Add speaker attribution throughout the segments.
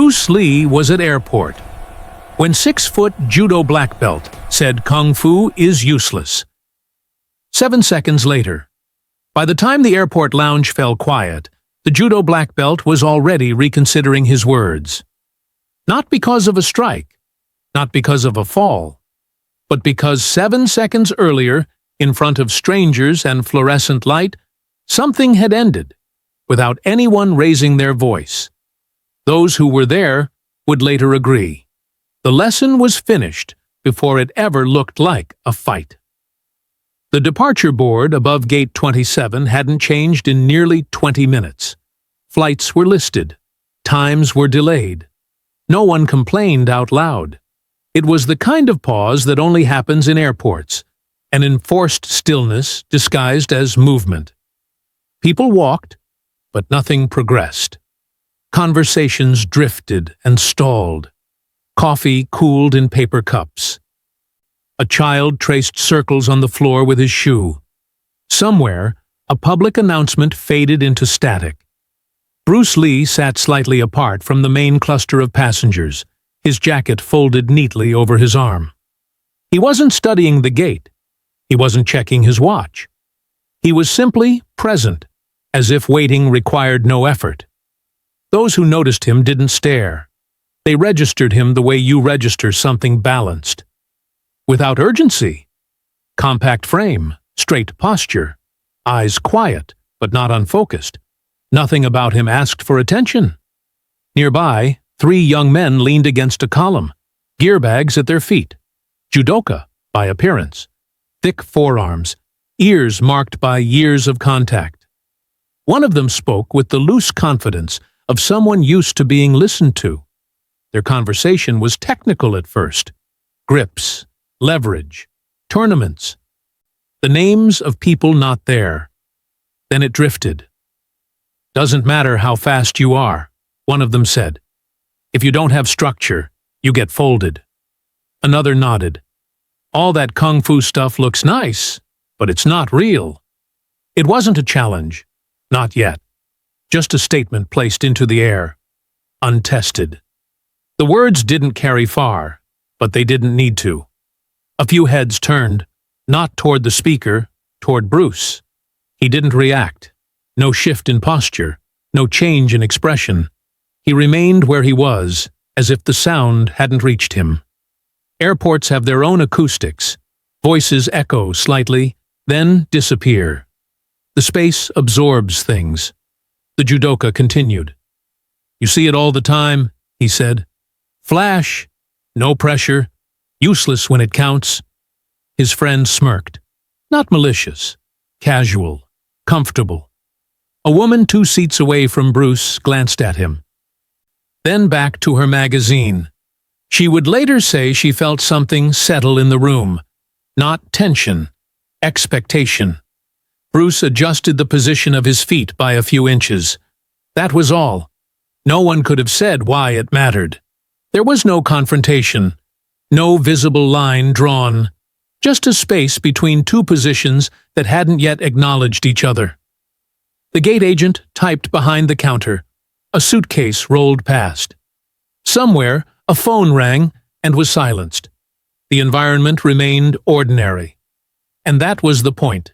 Speaker 1: Bruce Lee was at airport when 6-foot judo black belt said Kung Fu is useless. 7 seconds later, by the time the airport lounge fell quiet, the judo black belt was already reconsidering his words. Not because of a strike, not because of a fall, but because 7 seconds earlier, in front of strangers and fluorescent light, something had ended, without anyone raising their voice. Those who were there would later agree. The lesson was finished before it ever looked like a fight. The departure board above Gate 27 hadn't changed in nearly 20 minutes. Flights were listed. Times were delayed. No one complained out loud. It was the kind of pause that only happens in airports, an enforced stillness disguised as movement. People walked, but nothing progressed. Conversations drifted and stalled. Coffee cooled in paper cups. A child traced circles on the floor with his shoe. Somewhere, a public announcement faded into static. Bruce Lee sat slightly apart from the main cluster of passengers, his jacket folded neatly over his arm. He wasn't studying the gate. He wasn't checking his watch. He was simply present, as if waiting required no effort. Those who noticed him didn't stare. They registered him the way you register something balanced. Without urgency. Compact frame, straight posture, eyes quiet, but not unfocused. Nothing about him asked for attention. Nearby, 3 young men leaned against a column, gear bags at their feet. Judoka, by appearance. Thick forearms, ears marked by years of contact. One of them spoke with the loose confidence of someone used to being listened to. Their conversation was technical at first. Grips, leverage, tournaments. The names of people not there. Then it drifted. "Doesn't matter how fast you are," one of them said. "If you don't have structure, you get folded." Another nodded. "All that kung fu stuff looks nice, but it's not real." It wasn't a challenge. Not yet. Just a statement placed into the air. Untested. The words didn't carry far, but they didn't need to. A few heads turned, not toward the speaker, toward Bruce. He didn't react. No shift in posture, no change in expression. He remained where he was, as if the sound hadn't reached him. Airports have their own acoustics. Voices echo slightly, then disappear. The space absorbs things. The judoka continued. "You see it all the time," he said. "Flash, no pressure, useless when it counts." His friend smirked. Not malicious, casual, comfortable. A woman 2 seats away from Bruce glanced at him. Then back to her magazine. She would later say she felt something settle in the room. Not tension, expectation. Bruce adjusted the position of his feet by a few inches. That was all. No one could have said why it mattered. There was no confrontation, no visible line drawn, just a space between 2 positions that hadn't yet acknowledged each other. The gate agent typed behind the counter. A suitcase rolled past. Somewhere, a phone rang and was silenced. The environment remained ordinary. And that was the point.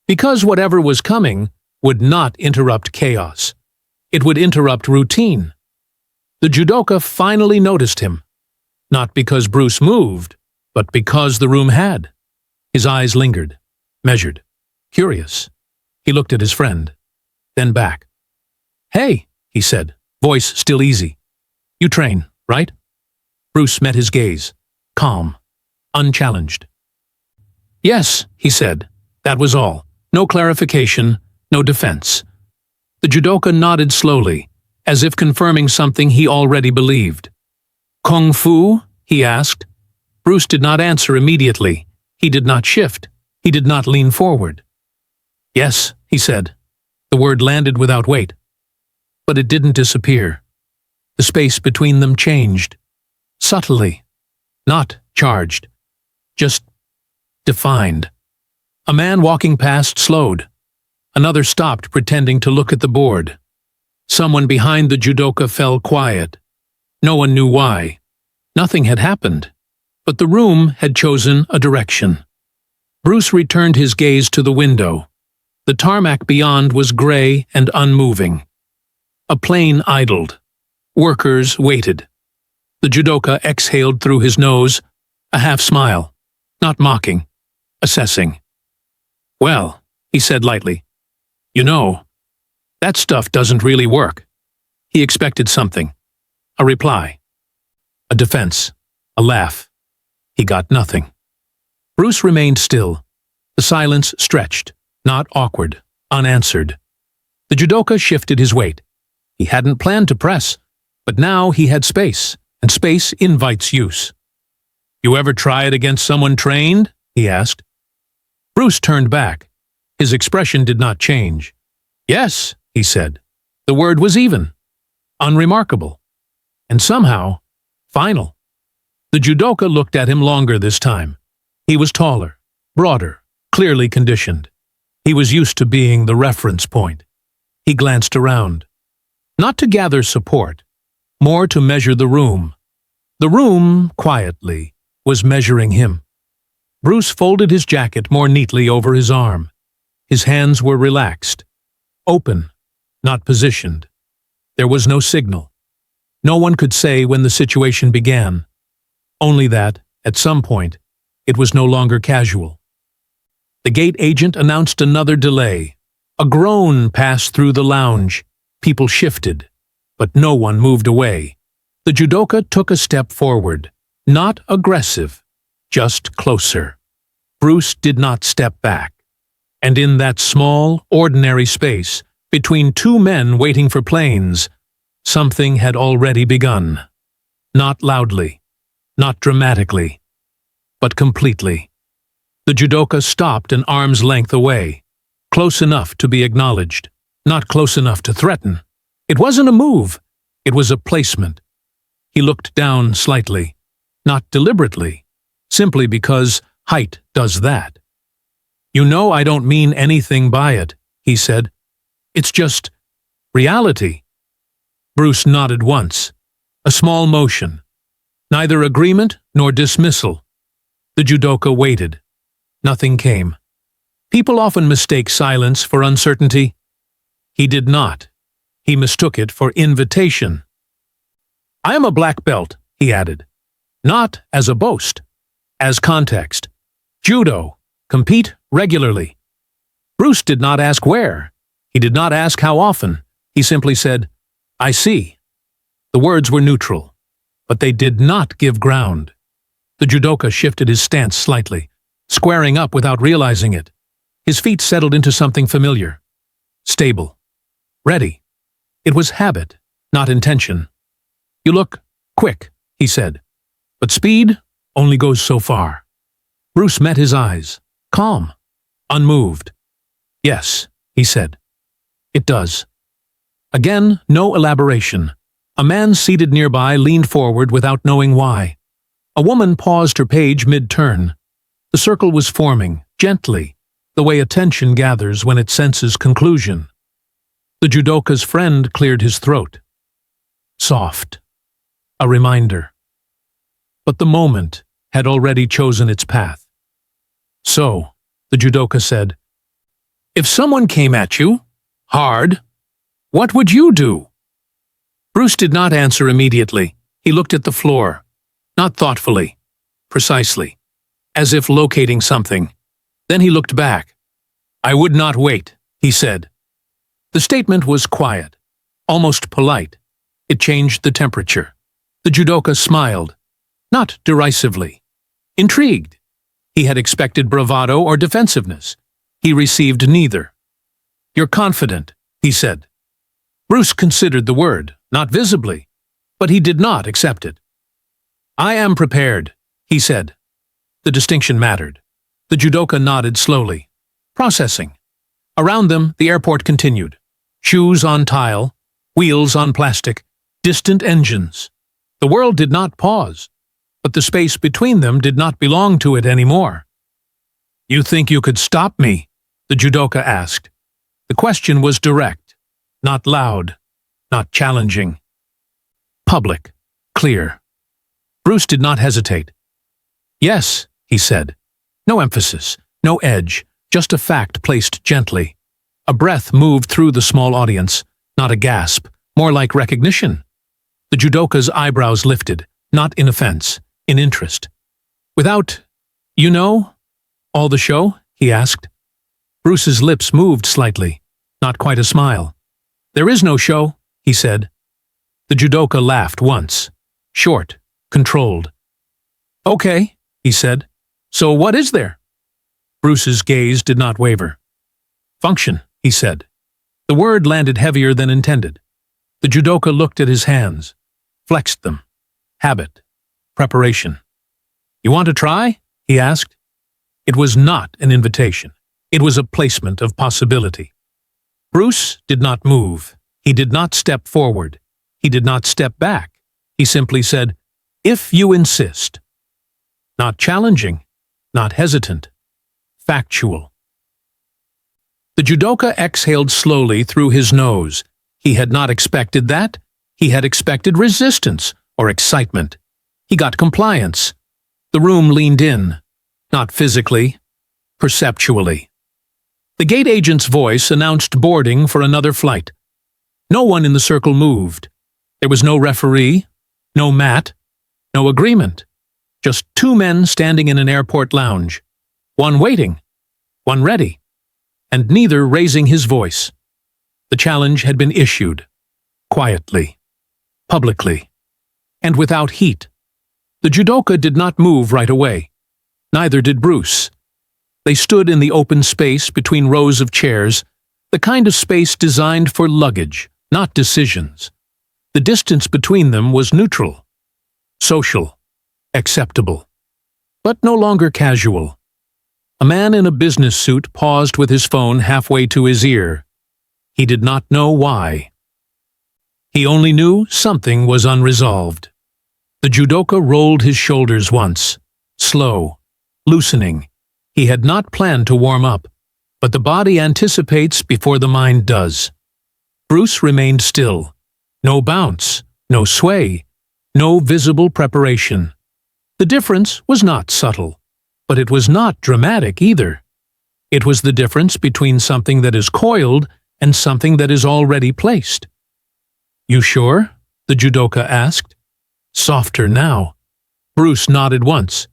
Speaker 1: Because whatever was coming would not interrupt chaos. It would interrupt routine. The judoka finally noticed him. Not because Bruce moved, but because the room had. His eyes lingered, measured, curious. He looked at his friend, then back. "Hey," he said, voice still easy. "You train, right?" Bruce met his gaze, calm, unchallenged. "Yes," he said. That was all. No clarification, no defense. The judoka nodded slowly, as if confirming something he already believed. "Kung Fu?" he asked. Bruce did not answer immediately. He did not shift. He did not lean forward. "Yes," he said. The word landed without weight. But it didn't disappear. The space between them changed. Subtly. Not charged. Just defined. A man walking past slowed. Another stopped, pretending to look at the board. Someone behind the judoka fell quiet. No one knew why. Nothing had happened, but the room had chosen a direction. Bruce returned his gaze to the window. The tarmac beyond was gray and unmoving. A plane idled. Workers waited. The judoka exhaled through his nose, a half-smile, not mocking, assessing. "Well," he said lightly, "you know, that stuff doesn't really work." He expected something. A reply. A defense. A laugh. He got nothing. Bruce remained still. The silence stretched, not awkward, unanswered. The judoka shifted his weight. He hadn't planned to press, but now he had space, and space invites use. "You ever try it against someone trained?" he asked. Bruce turned back. His expression did not change. "Yes," he said. The word was even, unremarkable, and somehow final. The judoka looked at him longer this time. He was taller, broader, clearly conditioned. He was used to being the reference point. He glanced around. Not to gather support, more to measure the room. The room, quietly, was measuring him. Bruce folded his jacket more neatly over his arm. His hands were relaxed, open, not positioned. There was no signal. No one could say when the situation began. Only that, at some point, it was no longer casual. The gate agent announced another delay. A groan passed through the lounge. People shifted, but no one moved away. The judoka took a step forward, not aggressive, just closer. Bruce did not step back. And in that small, ordinary space, between two men waiting for planes, something had already begun. Not loudly, not dramatically, but completely. The judoka stopped an arm's length away, close enough to be acknowledged, not close enough to threaten. It wasn't a move, it was a placement. He looked down slightly, not deliberately, simply because height does that. "You know I don't mean anything by it," he said. "It's just reality." Bruce nodded once. A small motion. Neither agreement nor dismissal. The judoka waited. Nothing came. People often mistake silence for uncertainty. He did not. He mistook it for invitation. "I am a black belt," he added. "Not as a boast. As context. Judo. Compete regularly." Bruce did not ask where. He did not ask how often. He simply said, "I see." The words were neutral, but they did not give ground. The judoka shifted his stance slightly, squaring up without realizing it. His feet settled into something familiar. Stable. Ready. It was habit, not intention. "You look quick," he said, "but speed only goes so far." Bruce met his eyes, calm, unmoved. "Yes," he said. "It does." Again, no elaboration. A man seated nearby leaned forward without knowing why. A woman paused her page mid-turn. The circle was forming, gently, the way attention gathers when it senses conclusion. The judoka's friend cleared his throat. Soft. A reminder. But the moment had already chosen its path. "So," the judoka said, "if someone came at you, hard, what would you do?" Bruce did not answer immediately. He looked at the floor, not thoughtfully, precisely, as if locating something. Then he looked back. "I would not wait," he said. The statement was quiet, almost polite. It changed the temperature. The judoka smiled, not derisively, intrigued. He had expected bravado or defensiveness. He received neither. "You're confident," he said. Bruce considered the word, not visibly, but he did not accept it. "I am prepared," he said. The distinction mattered. The judoka nodded slowly, processing. Around them, the airport continued. Shoes on tile, wheels on plastic, distant engines. The world did not pause, but the space between them did not belong to it anymore. "You think you could stop me?" the judoka asked. The question was direct, not loud, not challenging. Public, clear. Bruce did not hesitate. "Yes," he said. No emphasis, no edge, just a fact placed gently. A breath moved through the small audience, not a gasp, more like recognition. The judoka's eyebrows lifted, not in offense, in interest. "Without, all the show?" he asked. Bruce's lips moved slightly, not quite a smile. "There is no show," he said. The judoka laughed once, short, controlled. "Okay," he said. "So what is there?" Bruce's gaze did not waver. "Function," he said. The word landed heavier than intended. The judoka looked at his hands, flexed them. Habit. Preparation. "You want to try?" he asked. It was not an invitation. It was a placement of possibility. Bruce did not move. He did not step forward. He did not step back. He simply said, "If you insist." Not challenging, not hesitant. Factual. The judoka exhaled slowly through his nose. He had not expected that. He had expected resistance or excitement. He got compliance. The room leaned in, not physically, perceptually. The gate agent's voice announced boarding for another flight. No one in the circle moved. There was no referee, no mat, no agreement. Just two men standing in an airport lounge. One waiting, one ready, and neither raising his voice. The challenge had been issued, quietly, publicly, and without heat. The judoka did not move right away. Neither did Bruce. They stood in the open space between rows of chairs, the kind of space designed for luggage, not decisions. The distance between them was neutral, social, acceptable, but no longer casual. A man in a business suit paused with his phone halfway to his ear. He did not know why. He only knew something was unresolved. The judoka rolled his shoulders once, slow, loosening. He had not planned to warm up, but the body anticipates before the mind does. Bruce remained still. No bounce, no sway, no visible preparation. The difference was not subtle, but it was not dramatic either. It was the difference between something that is coiled and something that is already placed. "You sure?" the judoka asked. Softer now. Bruce nodded once.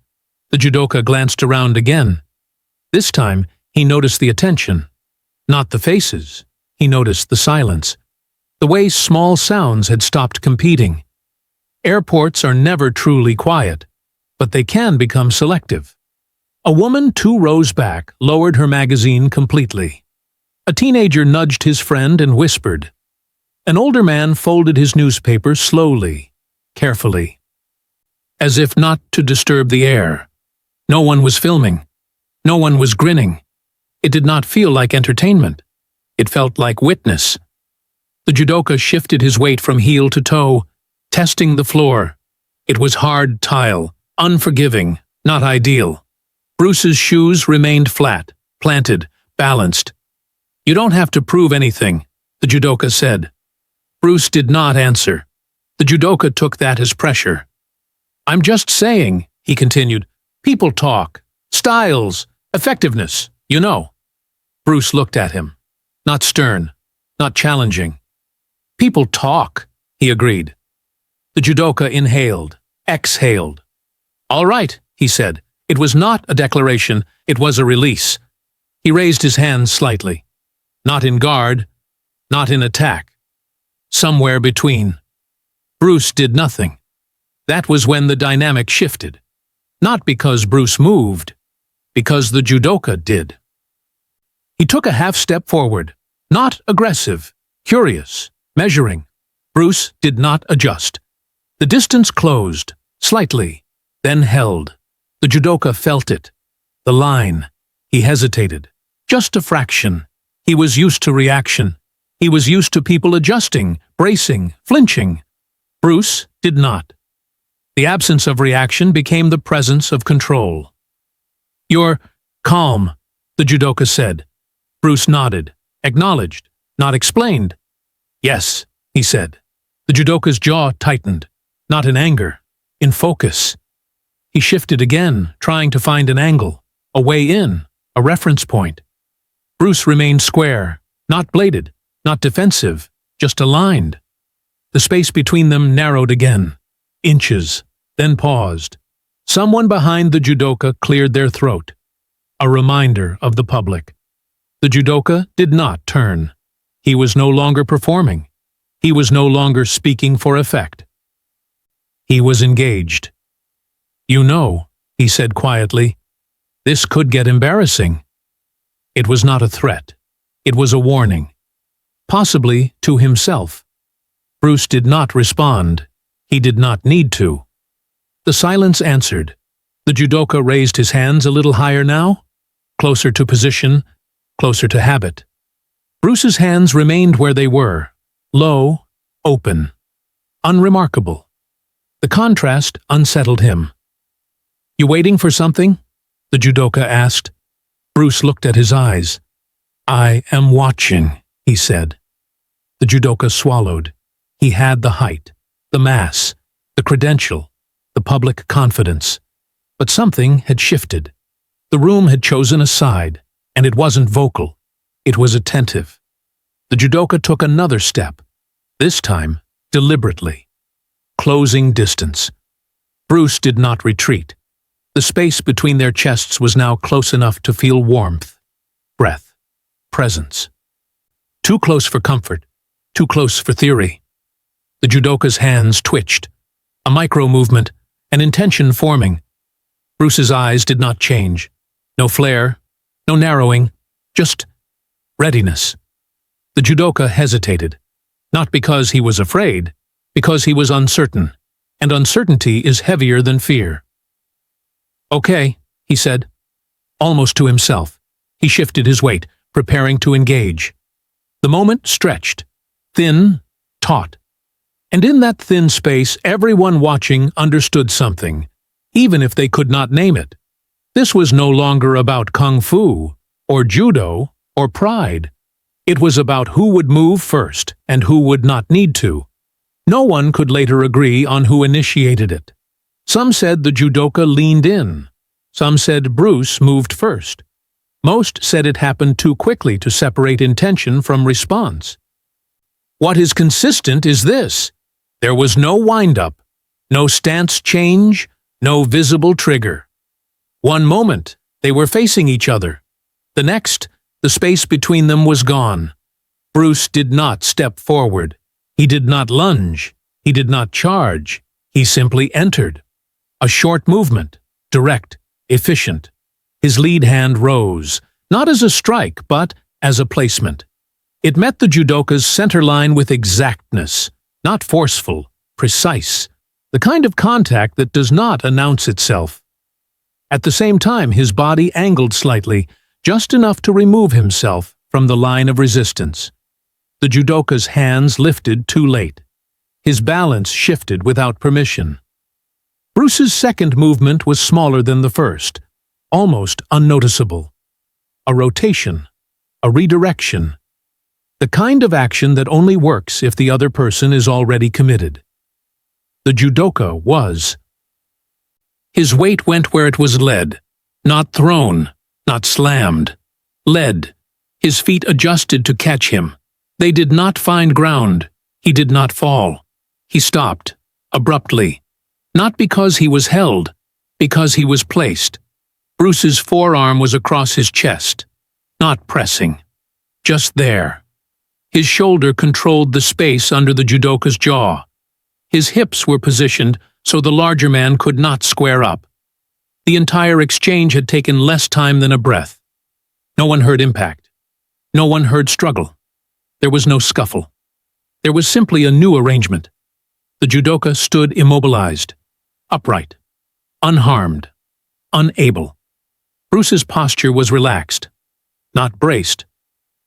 Speaker 1: The judoka glanced around again. This time, he noticed the attention. Not the faces. He noticed the silence. The way small sounds had stopped competing. Airports are never truly quiet, but they can become selective. A woman 2 rows back lowered her magazine completely. A teenager nudged his friend and whispered. An older man folded his newspaper slowly, carefully, as if not to disturb the air. No one was filming. No one was grinning. It did not feel like entertainment. It felt like witness. The judoka shifted his weight from heel to toe, testing the floor. It was hard tile, unforgiving, not ideal. Bruce's shoes remained flat, planted, balanced. "You don't have to prove anything," the judoka said. Bruce did not answer. The judoka took that as pressure. "I'm just saying," he continued, "people talk. Styles, effectiveness, you know." Bruce looked at him. Not stern, not challenging. "People talk," he agreed. The judoka inhaled, exhaled. "All right," he said. It was not a declaration, it was a release. He raised his hands slightly. Not in guard, not in attack. Somewhere between. Bruce did nothing. That was when the dynamic shifted. Not because Bruce moved, because the judoka did. He took a half step forward, not aggressive, curious, measuring. Bruce did not adjust. The distance closed, slightly, then held. The judoka felt it. The line. He hesitated. Just a fraction. He was used to reaction. He was used to people adjusting, bracing, flinching. Bruce did not. The absence of reaction became the presence of control. "You're calm," the judoka said. Bruce nodded, acknowledged, not explained. "Yes," he said. The judoka's jaw tightened. not in anger, in focus. He shifted again, trying to find an angle, a way in, a reference point. Bruce remained square, not bladed, not defensive, just aligned. The space between them narrowed again, inches, then paused. Someone behind the judoka cleared their throat, a reminder of the public. The judoka did not turn. He was no longer performing. He was no longer speaking for effect. He was engaged. "You know," he said quietly, "this could get embarrassing." It was not a threat. It was a warning. Possibly to himself. Bruce did not respond. He did not need to. The silence answered. The judoka raised his hands a little higher now, closer to position, closer to habit. Bruce's hands remained where they were, low, open, unremarkable. The contrast unsettled him. "You waiting for something?" the judoka asked. Bruce looked at his eyes. "I am watching," he said. The judoka swallowed. He had the height, the mass, the credential, the public confidence. But something had shifted. The room had chosen a side, and it wasn't vocal. It was attentive. The judoka took another step, this time deliberately, closing distance. Bruce did not retreat. The space between their chests was now close enough to feel warmth, breath, presence. Too close for comfort, too close for theory. The judoka's hands twitched, a micro-movement, an intention forming. Bruce's eyes did not change. No flare, no narrowing, just readiness. The judoka hesitated, not because he was afraid, because he was uncertain, and uncertainty is heavier than fear. "Okay," he said, almost to himself. He shifted his weight, preparing to engage. The moment stretched, thin, taut. And in that thin space, everyone watching understood something, even if they could not name it. This was no longer about kung fu, or judo, or pride. It was about who would move first and who would not need to. No one could later agree on who initiated it. Some said the judoka leaned in. Some said Bruce moved first. Most said it happened too quickly to separate intention from response. What is consistent is this: there was no wind-up, no stance change, no visible trigger. One moment, they were facing each other. The next, the space between them was gone. Bruce did not step forward. He did not lunge. He did not charge. He simply entered. A short movement, direct, efficient. His lead hand rose, not as a strike, but as a placement. It met the judoka's center line with exactness, not forceful, precise, the kind of contact that does not announce itself. At the same time, his body angled slightly, just enough to remove himself from the line of resistance. The judoka's hands lifted too late. His balance shifted without permission. Bruce's second movement was smaller than the first, almost unnoticeable. A rotation, a redirection. The kind of action that only works if the other person is already committed. The judoka was. His weight went where it was led, not thrown, not slammed. Led. His feet adjusted to catch him. They did not find ground. He did not fall. He stopped, abruptly. Not because he was held, because he was placed. Bruce's forearm was across his chest, not pressing. Just there. His shoulder controlled the space under the judoka's jaw. His hips were positioned so the larger man could not square up. The entire exchange had taken less time than a breath. No one heard impact. No one heard struggle. There was no scuffle. There was simply a new arrangement. The judoka stood immobilized, upright, unharmed, unable. Bruce's posture was relaxed, not braced,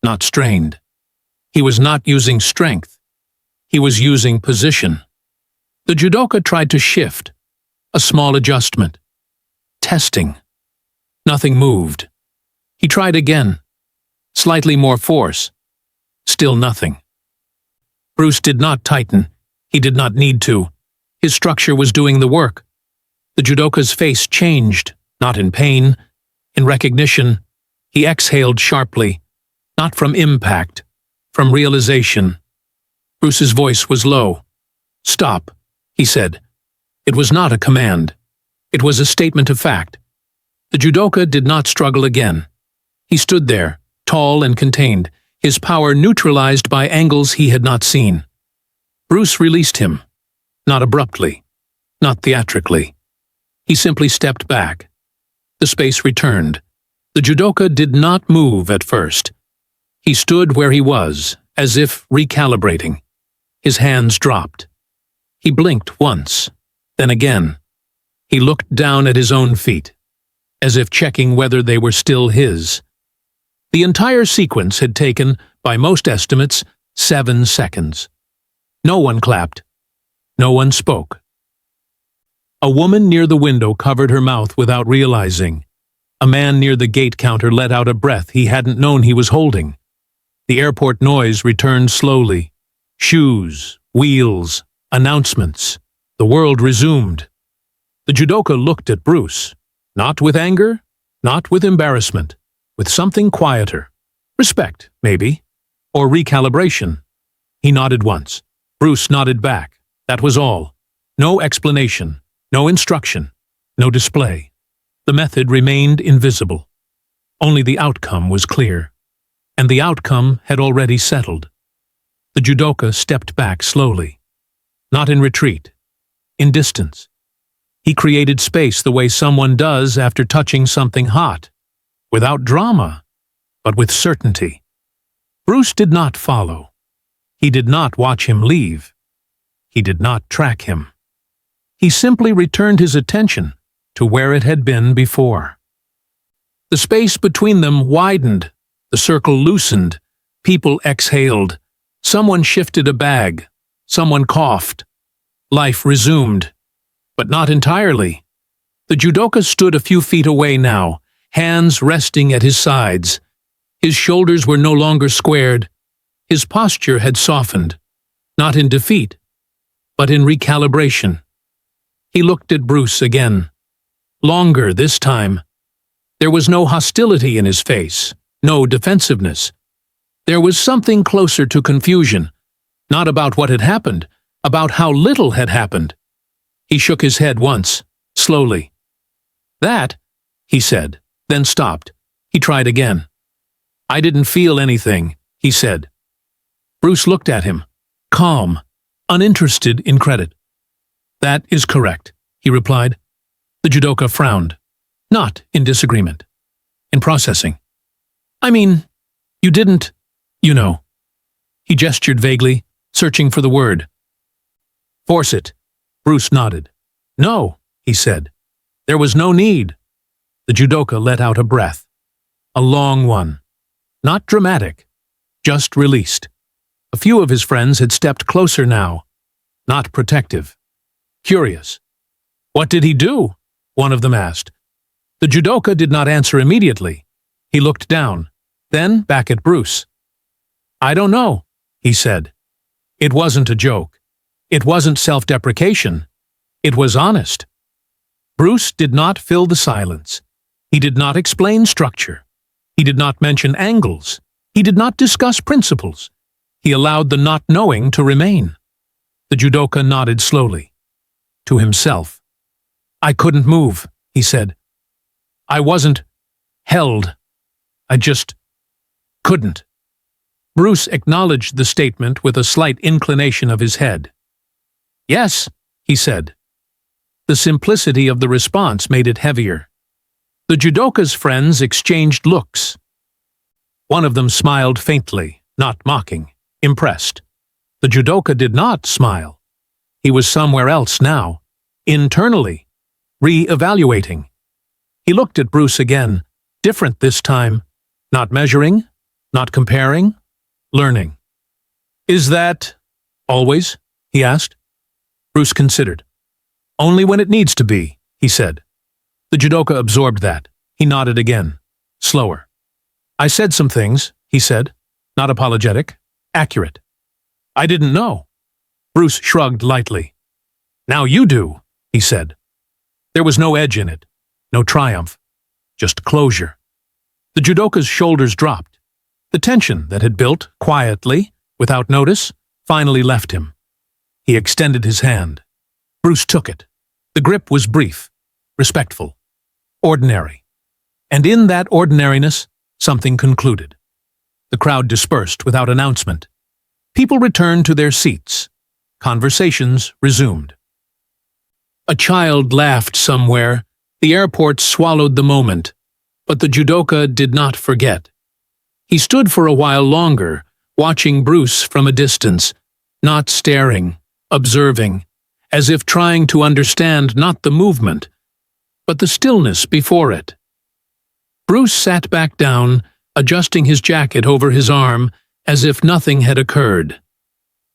Speaker 1: not strained. He was not using strength. He was using position. The judoka tried to shift, a small adjustment. Testing. Nothing moved. He tried again. Slightly more force. Still nothing. Bruce did not tighten. He did not need to. His structure was doing the work. The judoka's face changed, not in pain, in recognition. He exhaled sharply, not from impact, from realization. Bruce's voice was low. "Stop," he said. It was not a command. It was a statement of fact. The judoka did not struggle again. He stood there, tall and contained, his power neutralized by angles he had not seen. Bruce released him, not abruptly, not theatrically. He simply stepped back. The space returned. The judoka did not move at first. He stood where he was, as if recalibrating. His hands dropped. He blinked once, then again. He looked down at his own feet, as if checking whether they were still his. The entire sequence had taken, by most estimates, 7 seconds. No one clapped. No one spoke. A woman near the window covered her mouth without realizing. A man near the gate counter let out a breath he hadn't known he was holding. The airport noise returned slowly. Shoes, wheels, announcements. The world resumed. The judoka looked at Bruce, not with anger, not with embarrassment, with something quieter. Respect, maybe, or recalibration. He nodded once. Bruce nodded back. That was all. No explanation, no instruction, no display. The method remained invisible. Only the outcome was clear. And the outcome had already settled. The judoka stepped back slowly. Not in retreat. In distance. He created space the way someone does after touching something hot. Without drama, but with certainty. Bruce did not follow. He did not watch him leave. He did not track him. He simply returned his attention to where it had been before. The space between them widened. The circle loosened. People exhaled. Someone shifted a bag. Someone coughed. Life resumed. But not entirely. The judoka stood a few feet away now, hands resting at his sides. His shoulders were no longer squared. His posture had softened, not in defeat, but in recalibration. He looked at Bruce again. Longer this time. There was no hostility in his face, no defensiveness. There was something closer to confusion, not about what had happened, about how little had happened. He shook his head once, slowly. "That," he said, then stopped. He tried again. "I didn't feel anything," he said. Bruce looked at him, calm, uninterested in credit. "That is correct," he replied. The judoka frowned, not in disagreement, in processing. "I mean, you didn't, you know." He gestured vaguely, searching for the word. "Force it." Bruce nodded. "No," he said. "There was no need." The judoka let out a breath. A long one. Not dramatic, just released. A few of his friends had stepped closer now. Not protective. Curious. "What did he do?" one of them asked. The judoka did not answer immediately. He looked down, then back at Bruce. "I don't know," he said. It wasn't a joke. It wasn't self-deprecation. It was honest. Bruce did not fill the silence. He did not explain structure. He did not mention angles. He did not discuss principles. He allowed the not knowing to remain. The judoka nodded slowly. To himself. "I couldn't move," he said. "I wasn't held. I just couldn't." Bruce acknowledged the statement with a slight inclination of his head. "Yes," he said. The simplicity of the response made it heavier. The judoka's friends exchanged looks. One of them smiled faintly, not mocking, impressed. The judoka did not smile. He was somewhere else now, internally, re-evaluating. He looked at Bruce again, different this time, not measuring, not comparing, learning. "Is that always?" he asked. Bruce considered. "Only when it needs to be," he said. The judoka absorbed that. He nodded again, slower. "I said some things," he said, not apologetic, accurate. "I didn't know." Bruce shrugged lightly. "Now you do," he said. There was no edge in it, no triumph, just closure. The judoka's shoulders dropped. The tension that had built quietly, without notice, finally left him. He extended his hand. Bruce took it. The grip was brief, respectful, ordinary. And in that ordinariness, something concluded. The crowd dispersed without announcement. People returned to their seats. Conversations resumed. A child laughed somewhere. The airport swallowed the moment. But the judoka did not forget. He stood for a while longer, watching Bruce from a distance, not staring, observing, as if trying to understand not the movement, but the stillness before it. Bruce sat back down, adjusting his jacket over his arm, as if nothing had occurred.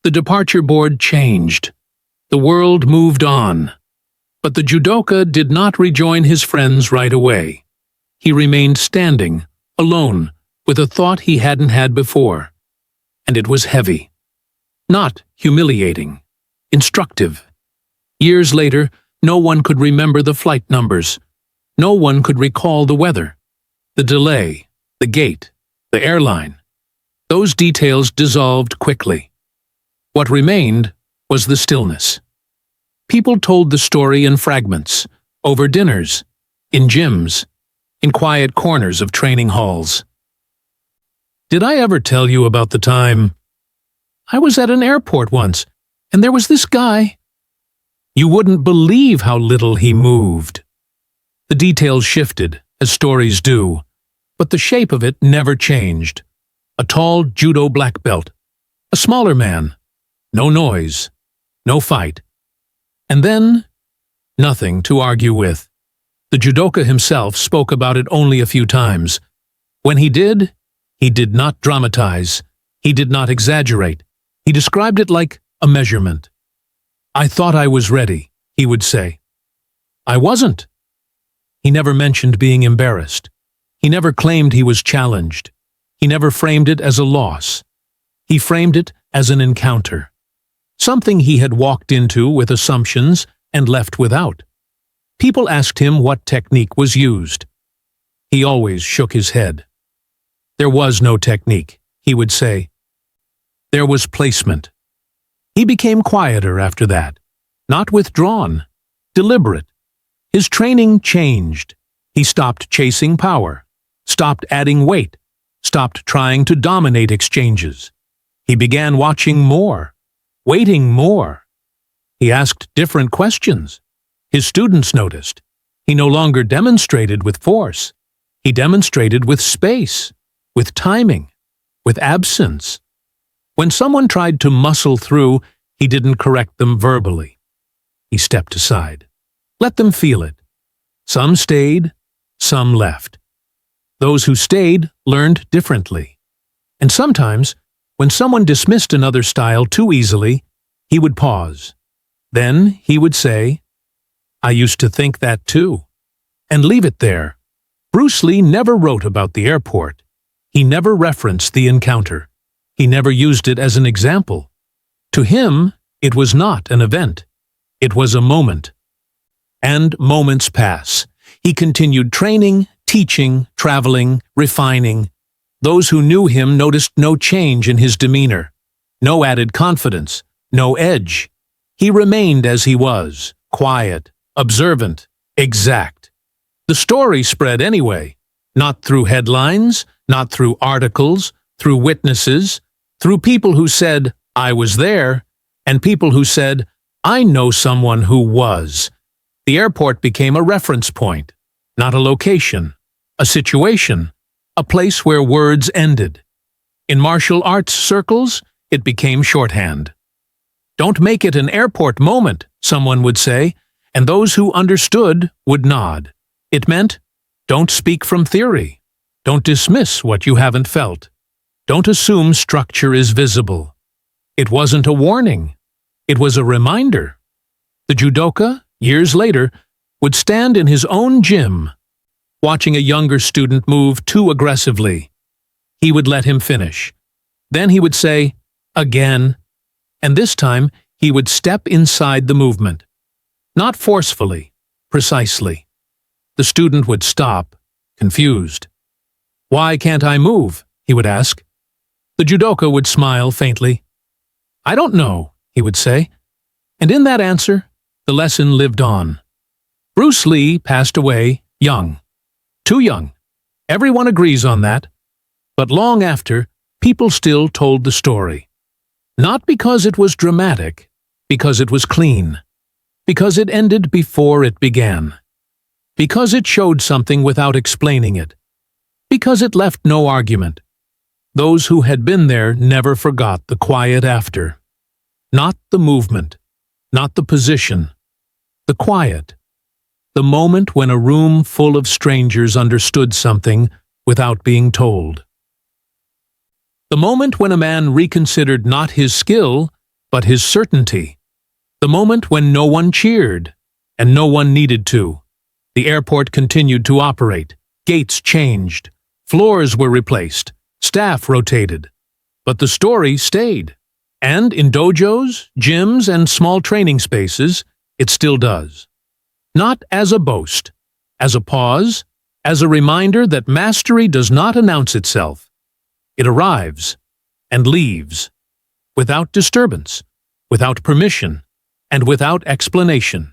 Speaker 1: The departure board changed. The world moved on. But the judoka did not rejoin his friends right away. He remained standing, alone, with a thought he hadn't had before. And it was heavy. Not humiliating. Instructive. Years later, no one could remember the flight numbers. No one could recall the weather, the delay, the gate, the airline. Those details dissolved quickly. What remained was the stillness. People told the story in fragments, over dinners, in gyms, in quiet corners of training halls. Did I ever tell you about the time I was at an airport once, and there was this guy? You wouldn't believe how little he moved. The details shifted, as stories do, but the shape of it never changed. A tall judo black belt. A smaller man. No noise. No fight. And then, nothing to argue with. The judoka himself spoke about it only a few times. When he did not dramatize. He did not exaggerate. He described it like a measurement. I thought I was ready, he would say. I wasn't. He never mentioned being embarrassed. He never claimed he was challenged. He never framed it as a loss. He framed it as an encounter. Something he had walked into with assumptions and left without. People asked him what technique was used. He always shook his head. There was no technique, he would say. There was placement. He became quieter after that, not withdrawn, deliberate. His training changed. He stopped chasing power, stopped adding weight, stopped trying to dominate exchanges. He began watching more, waiting more. He asked different questions. His students noticed. He no longer demonstrated with force. He demonstrated with space, with timing, with absence. When someone tried to muscle through, he didn't correct them verbally. He stepped aside. Let them feel it. Some stayed, some left. Those who stayed learned differently. And sometimes, when someone dismissed another style too easily, he would pause. Then he would say, I used to think that too, and leave it there. BruceLee never wrote about the airport. He never referenced the encounter. He never used it as an example. To him, it was not an event. It was a moment. And moments pass. He continued training, teaching, traveling, refining. Those who knew him noticed no change in his demeanor, no added confidence, no edge. He remained as he was, quiet, observant, exact. The story spread anyway, not through headlines, not through articles, through witnesses, through people who said, I was there, and people who said, I know someone who was. The airport became a reference point, not a location, a situation, a place where words ended. In martial arts circles, it became shorthand. Don't make it an airport moment, someone would say, and those who understood would nod. It meant, don't speak from theory. Don't dismiss what you haven't felt. Don't assume structure is visible. It wasn't a warning. It was a reminder. The judoka, years later, would stand in his own gym, watching a younger student move too aggressively. He would let him finish. Then he would say, again, and this time he would step inside the movement, Not forcefully, precisely. The student would stop, confused. "Why can't I move?" he would ask. The judoka would smile faintly. "I don't know," he would say. And in that answer, the lesson lived on. Bruce Lee passed away young. Too young. Everyone agrees on that. But long after, people still told the story. Not because it was dramatic, because it was clean. Because it ended before it began. Because it showed something without explaining it. Because it left no argument. Those who had been there never forgot the quiet after. Not the movement, not the position. The quiet. The moment when a room full of strangers understood something without being told. The moment when a man reconsidered not his skill, but his certainty. The moment when no one cheered, and no one needed to. The airport continued to operate. Gates changed. Floors were replaced. Staff rotated. But the story stayed. And in dojos, gyms, and small training spaces, it still does. Not as a boast, as a pause, as a reminder that mastery does not announce itself. It arrives and leaves, without disturbance, without permission, and without explanation.